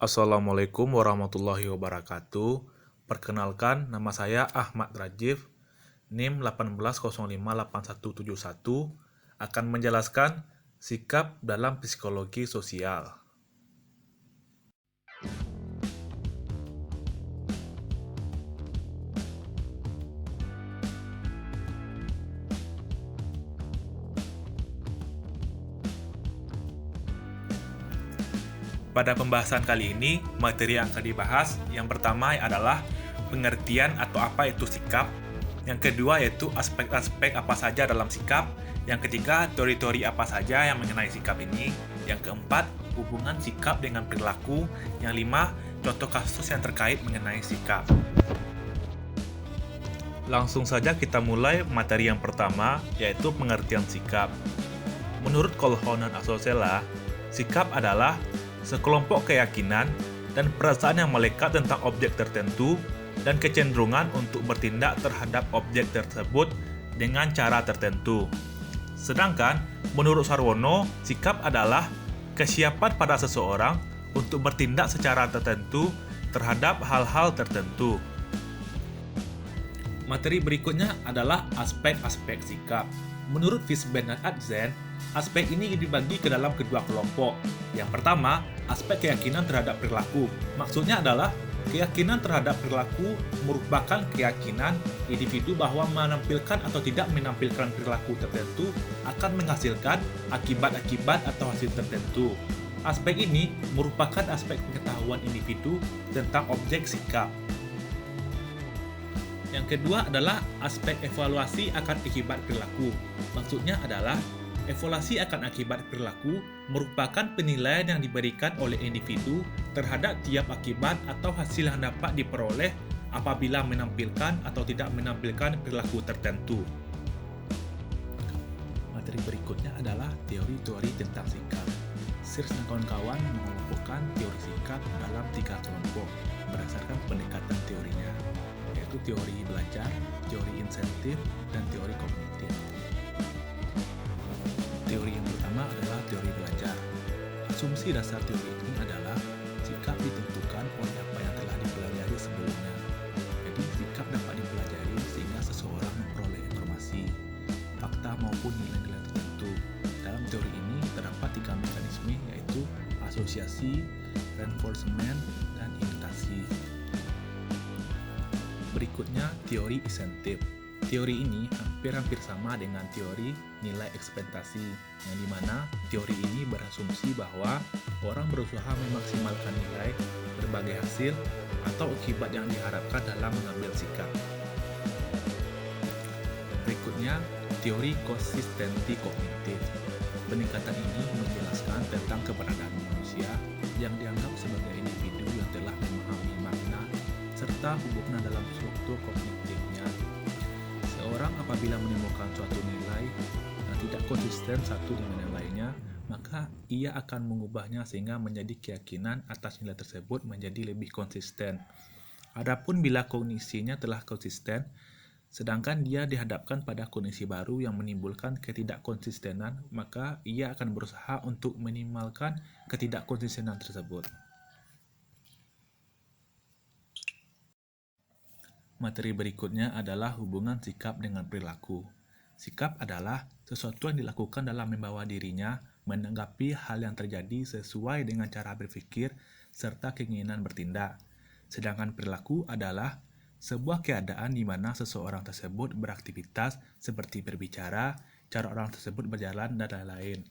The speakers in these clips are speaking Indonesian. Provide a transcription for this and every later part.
Assalamualaikum warahmatullahi wabarakatuh. Perkenalkan, nama saya Ahmad Rajif, NIM 18058171, akan menjelaskan sikap dalam psikologi sosial. Pada pembahasan kali ini, materi yang akan dibahas yang pertama adalah pengertian atau apa itu sikap. Yang kedua yaitu aspek-aspek apa saja dalam sikap. Yang ketiga, teori-teori apa saja yang mengenai sikap ini. Yang keempat, hubungan sikap dengan perilaku. Yang lima, contoh kasus yang terkait mengenai sikap. Langsung saja kita mulai materi yang pertama, yaitu pengertian sikap. Menurut Colhoun dan Asocella, sikap adalah sekelompok keyakinan dan perasaan yang melekat tentang objek tertentu dan kecenderungan untuk bertindak terhadap objek tersebut dengan cara tertentu. Sedangkan, menurut Sarwono, sikap adalah kesiapan pada seseorang untuk bertindak secara tertentu terhadap hal-hal tertentu. Materi berikutnya adalah aspek-aspek sikap. Menurut Fishbein dan Atzen, aspek ini dibagi ke dalam kedua kelompok. Yang pertama, aspek keyakinan terhadap perilaku. Maksudnya adalah keyakinan terhadap perilaku merupakan keyakinan individu bahwa menampilkan atau tidak menampilkan perilaku tertentu akan menghasilkan akibat-akibat atau hasil tertentu. Aspek ini merupakan aspek pengetahuan individu tentang objek sikap. Yang kedua adalah aspek evaluasi akan akibat perilaku. Maksudnya adalah evaluasi akan akibat perilaku merupakan penilaian yang diberikan oleh individu terhadap tiap akibat atau hasil yang dapat diperoleh apabila menampilkan atau tidak menampilkan perilaku tertentu. Materi berikutnya adalah teori-teori tentang sikap. Sears dan kawan-kawan mengelompokkan teori sikap dalam 3 kelompok berdasarkan pendekatan teorinya, yaitu teori belajar, teori insentif, dan teori kognitif. Teori yang pertama adalah teori belajar. Asumsi dasar teori ini adalah sikap ditentukan oleh apa yang telah dipelajari sebelumnya. Jadi, sikap dapat dipelajari sehingga seseorang memperoleh informasi, fakta maupun nilai-nilai tertentu. Dalam teori ini terdapat 3 mekanisme, yaitu asosiasi, reinforcement, dan imitasi. Berikutnya, teori insentif. Teori ini hampir sama dengan teori nilai ekspektasi, yang dimana teori ini berasumsi bahwa orang berusaha memaksimalkan nilai, berbagai hasil, atau akibat yang diharapkan dalam mengambil sikap. Berikutnya, teori konsistensi kognitif. Pendekatan ini menjelaskan tentang keberadaan manusia yang dianggap sebagai individu yang telah memahami makna serta hubungan dalam struktur kognitifnya. Seorang apabila menemukan suatu nilai yang tidak konsisten satu dengan yang lainnya, maka ia akan mengubahnya sehingga menjadi keyakinan atas nilai tersebut menjadi lebih konsisten. Adapun bila kognisinya telah konsisten, sedangkan dia dihadapkan pada kondisi baru yang menimbulkan ketidakkonsistenan, maka ia akan berusaha untuk meminimalkan ketidakkonsistenan tersebut. Materi berikutnya adalah hubungan sikap dengan perilaku. Sikap adalah sesuatu yang dilakukan dalam membawa dirinya menanggapi hal yang terjadi sesuai dengan cara berpikir serta keinginan bertindak. Sedangkan perilaku adalah sebuah keadaan di mana seseorang tersebut beraktivitas seperti berbicara, cara orang tersebut berjalan, dan lain-lain.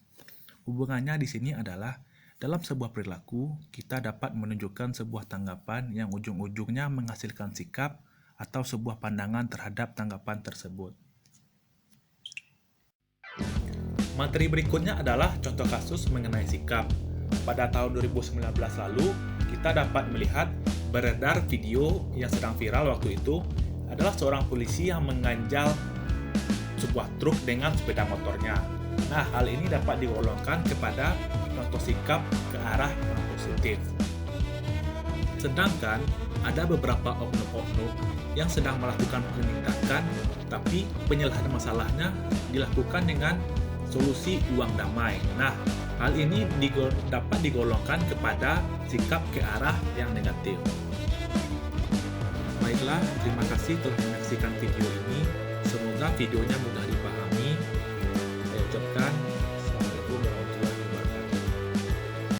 Hubungannya di sini adalah dalam sebuah perilaku, kita dapat menunjukkan sebuah tanggapan yang ujung-ujungnya menghasilkan sikap atau sebuah pandangan terhadap tanggapan tersebut. Materi berikutnya adalah contoh kasus mengenai sikap. Pada tahun 2019 lalu, kita dapat melihat beredar video yang sedang viral waktu itu adalah seorang polisi yang mengganjal sebuah truk dengan sepeda motornya. Nah, hal ini dapat digolongkan kepada contoh sikap ke arah yang positif. Sedangkan ada beberapa oknum-oknum yang sedang melakukan penindakan, tapi penyelesaian masalahnya dilakukan dengan solusi uang damai. Nah, Hal ini dapat digolongkan kepada sikap ke arah yang negatif. Baiklah, terima kasih telah menyaksikan video ini. Semoga videonya mudah dipahami. Saya ucapkan